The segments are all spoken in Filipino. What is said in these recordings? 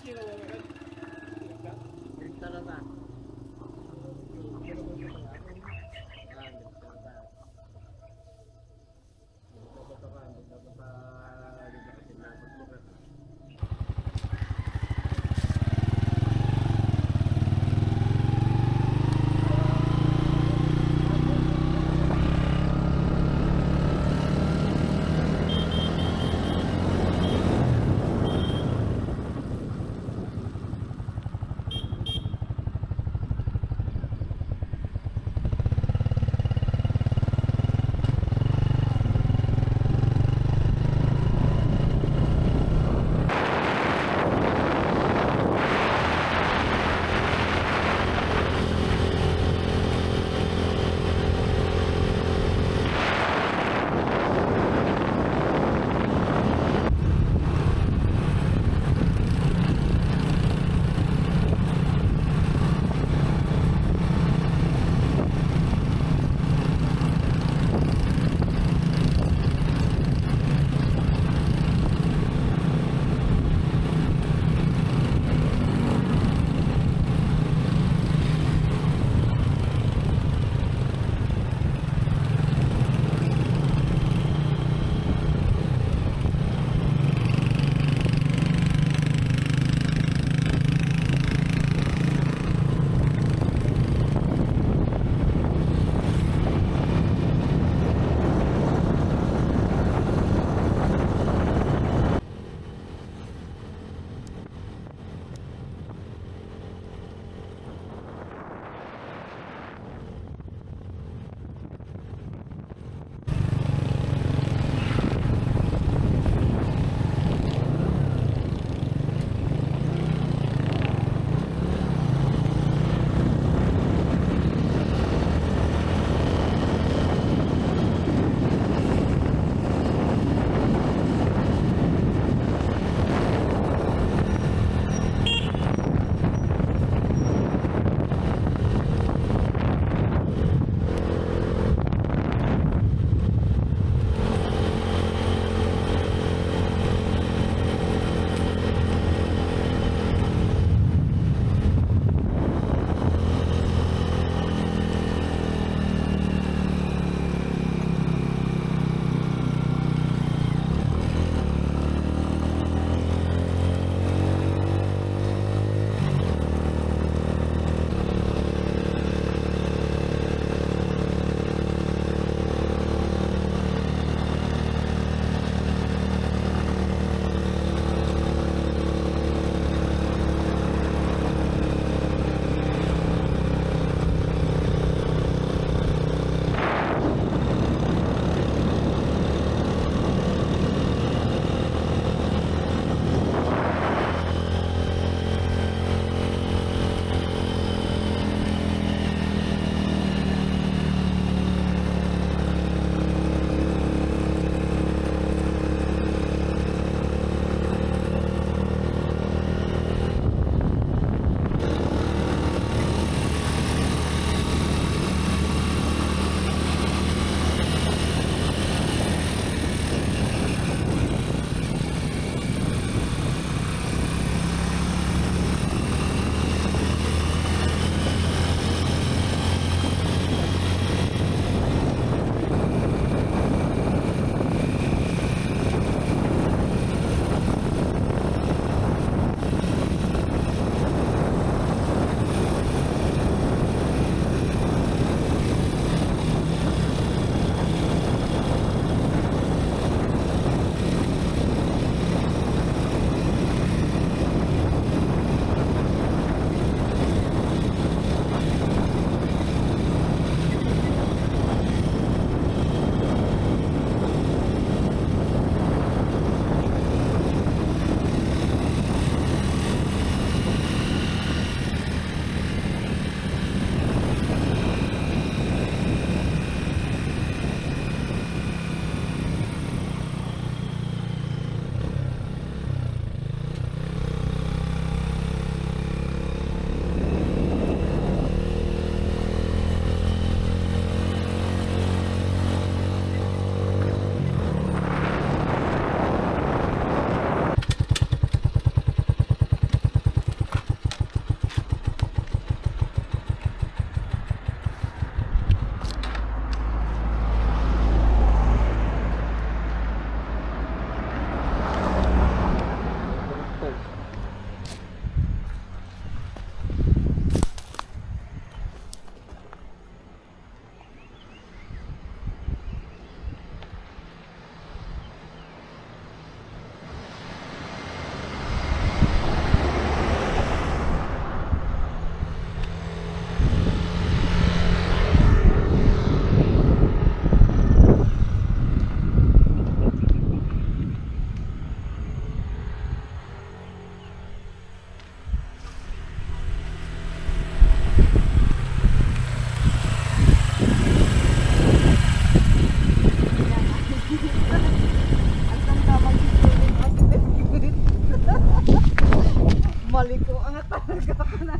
talaga.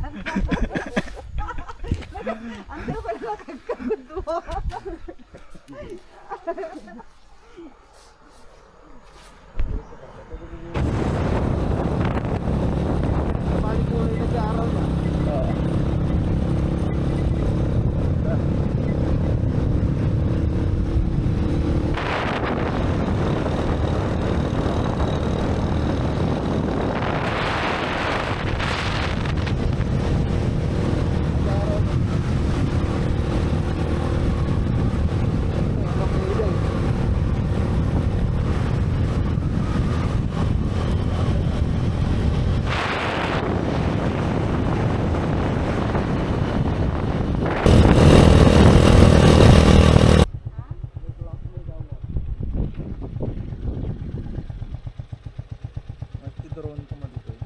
Ang ko na kagkagudo. Balik mo rin nag-aaral na. Nagtidroon ko mo dito eh.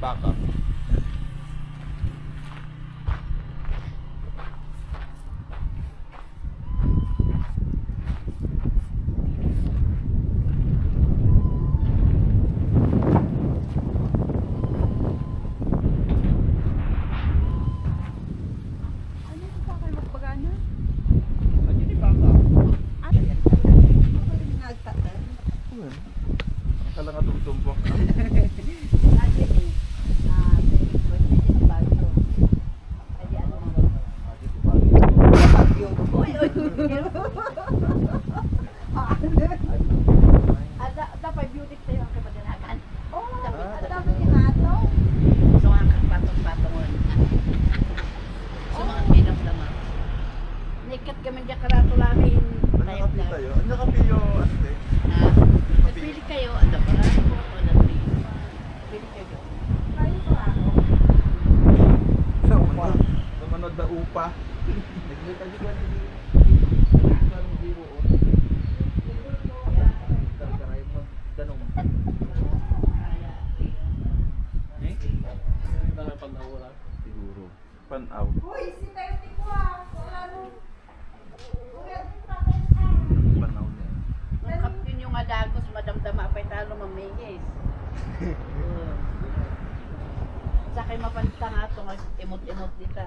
backup. Ano yung pa kayo magpagana? Ano yung backup? Ano yan? Ako rin nagtatan. Kala nga tumutumpok. Ate eh. Pwede din bagyo. Adi ano mo? Bagyo. Uy, uy, uy. Dapat beauty tayo ang kapaganakan. Oo, ang dami ni Hato. So ang patong-patongon. So mga pinamdama. Nikat kami dyan karato namin. Nakapi tayo. Nakapi yung ante. Nagpili kayo. Ano ba? O nagpili. Pili kayo. Kayo pa ako. Sa upa. Tumanod na upa. Naglit ka di ba ni ganong. Siguro. Panaw. Uy, si Tete ko ah. Wala nung... Panaw niya. Nung kapyun yung adagos, madamdama pa talo mamingis. Sa kayo mapanta nga ito, imot-imot dito.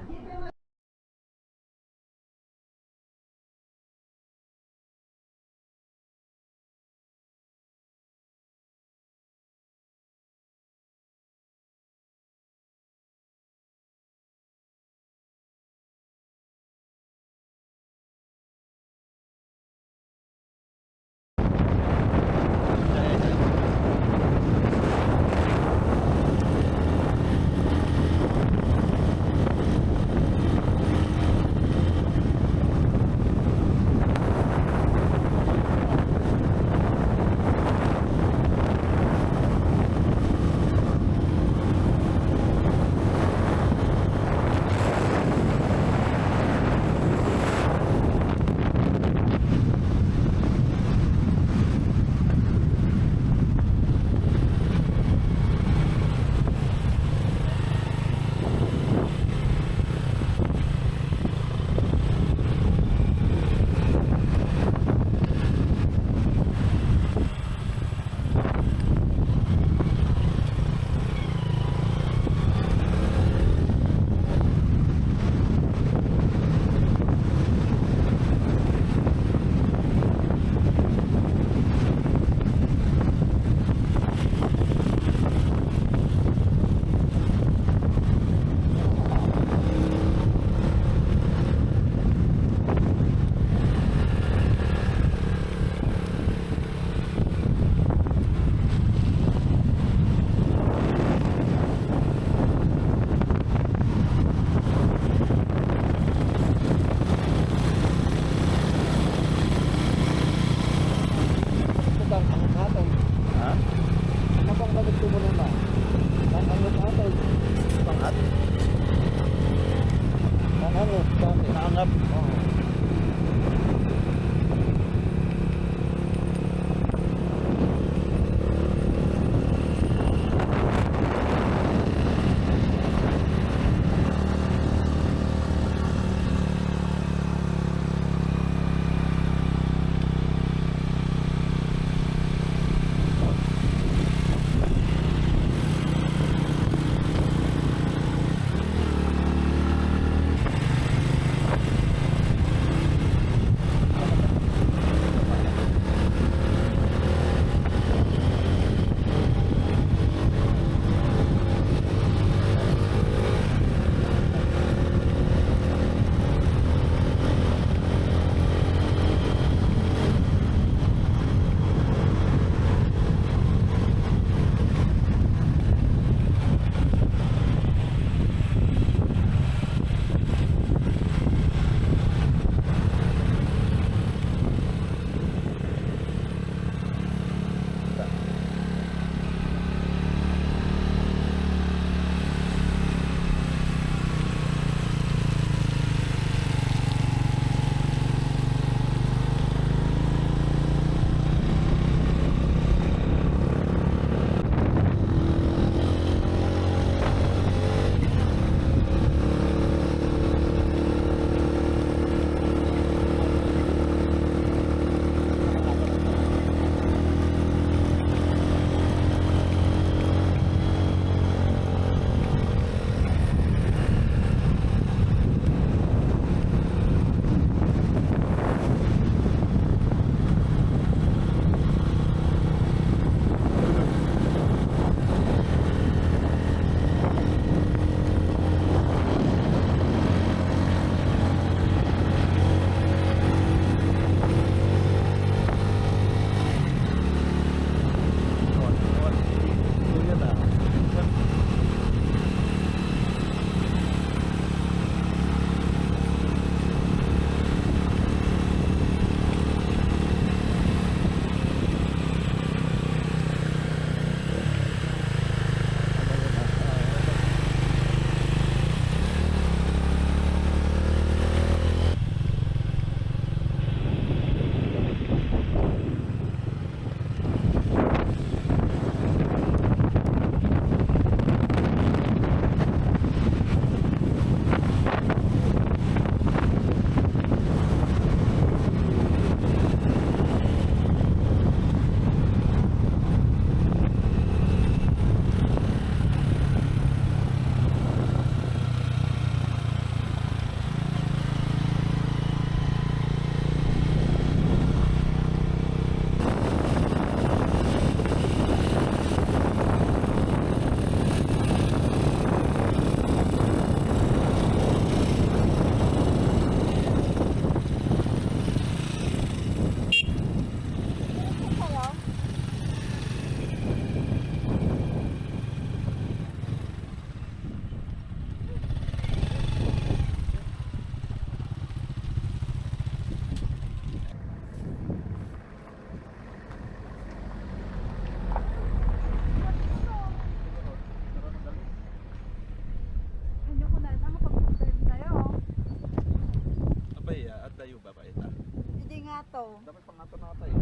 to. Dapat pangato-nato eh.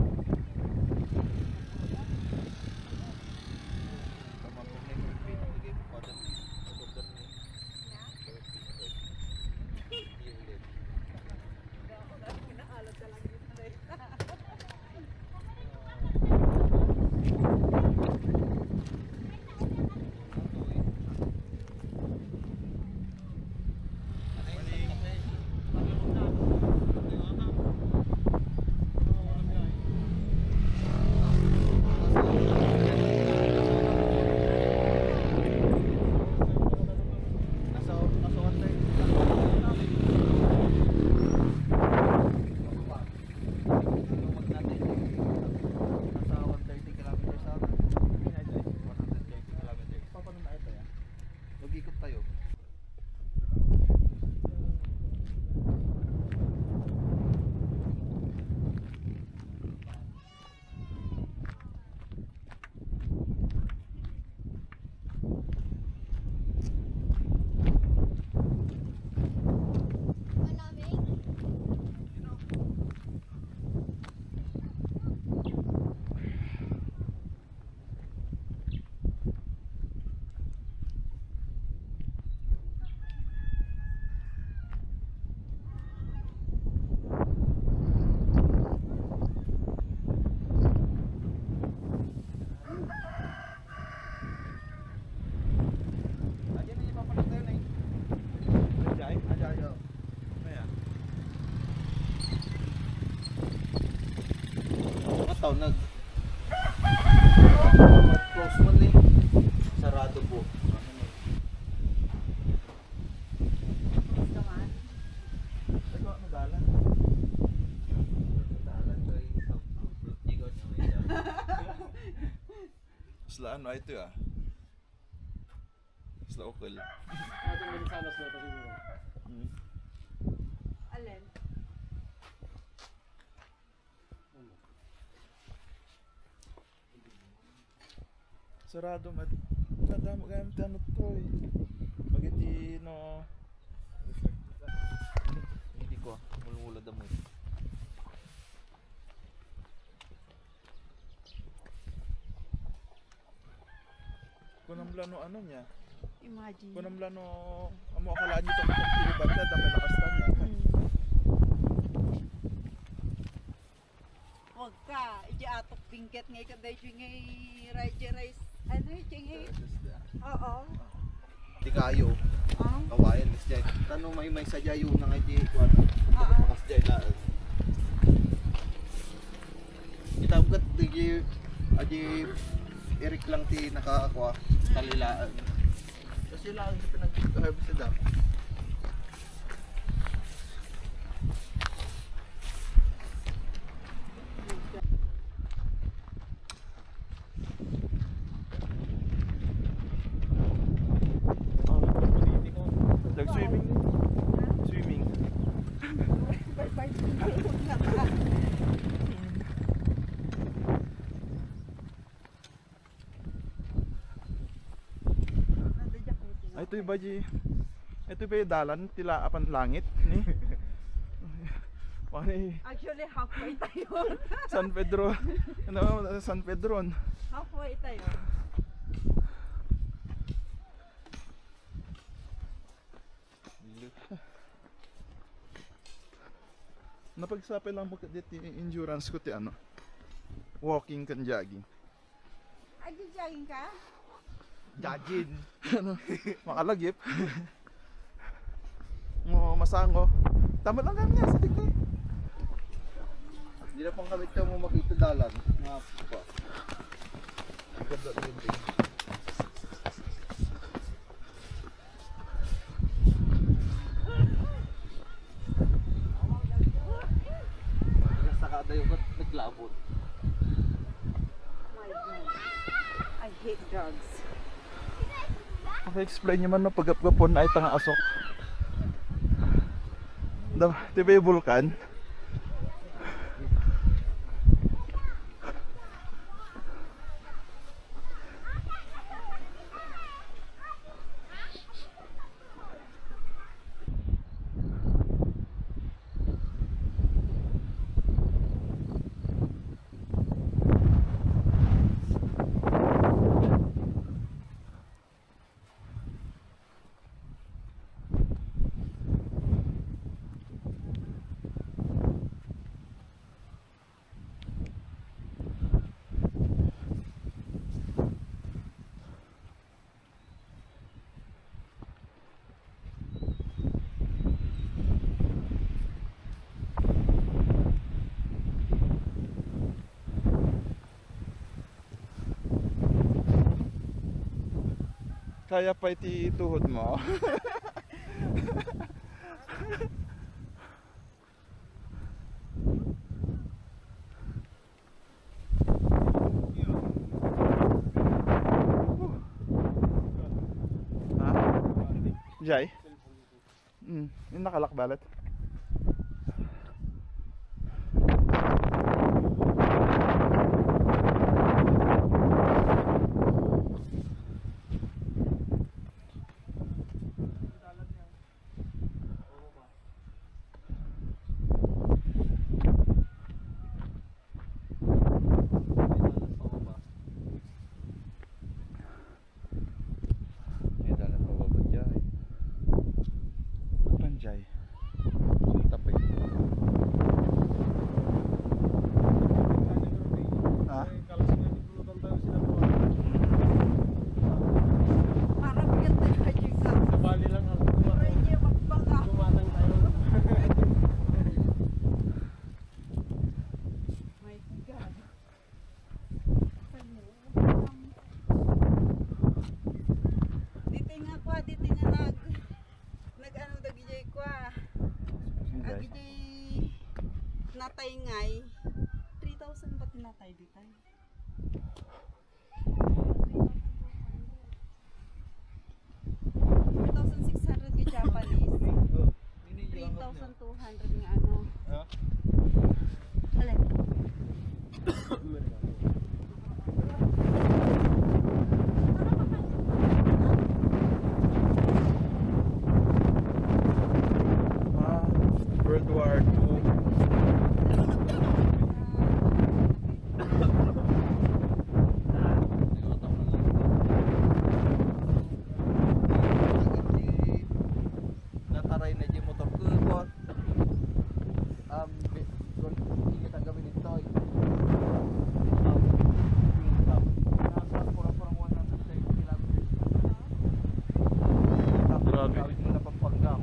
Tama po na yung pinagigay ko pa dyan. Magandang ni. Mag-ikot tayo. Nag close man eh. Sarado po. Ito ano dalan? Dalan ko ay igon niya. Sila ano ito ah. Sila okal. Alin? Sarado mat. Nadamo gamit ano to eh. Magiti no. Hindi ko mulula damo. Kunang plano ano niya? Imagine. Kunang plano amo akalaan niyo tong pagtibag na dami nakastan niya. Huwag ka. Iji atok bingket ngay kaday ngay rice. Ano yung Oo. Di kayo. Oh. Kawayan kasi tanong may sadyayo na nga di kuan. Makas jay na. Itabgat di aji Eric lang ti nakakuha talilaan. Kasi lang sa pinag-harvest da. Nag-swimming. Swimming. Bye-bye. Ay, ito yung baji. Ito ba yung dalan? Tila apan langit? Ni? Pani Actually, halfway tayo. San Pedro. Ano, San Pedro. Halfway tayo. Napagsapay lang mo dito endurance ko ti ano. Walking kan jogging. Ay, jogging ka? Jogging. Ano? Makalagip. Mo masango. Tama lang kami sa tigni. Hindi na pang kamit ka mo makita dalan. Nga pa. Ganda din din. Sakada yung naglabot. My God. I hate drugs. Paki-explain nyo man no pagapgapon ay tanga asok. Diba yung vulkan? Kaya pa iti tuhod mo. Ha? Jai? Yung nakalakbalat. Panjay. Tapay. Ha? Parang ganda na yung ka. Bali lang ang Medyo magbaga. tumatang tayo. My God. Dito nga kwa, dito nga nag-ano dagijay kwa. Panjay. Agijay natay ngay. 3,000 ba tinatay dito? 4,600 yung Japanese. 3,200 nga ano. Ha? Alin? World War II. Nataray na di motor ko kon. Kon kita gabi dito. Nasa pura-pura 100 kilometers. Grabe. Kawit mo na Pampanga.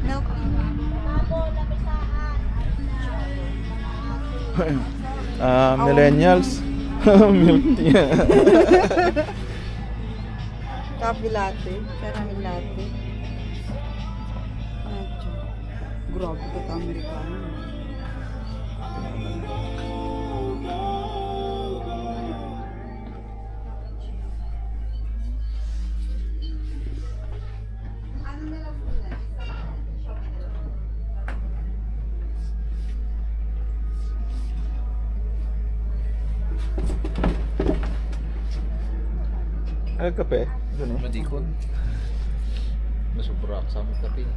Milk. Millennials. Milk tea. Coffee latte. Caramel latte. Grabe ka ka Amerikano. Ay, kape. Doon eh. Madikon. Masubrak sa mga kape.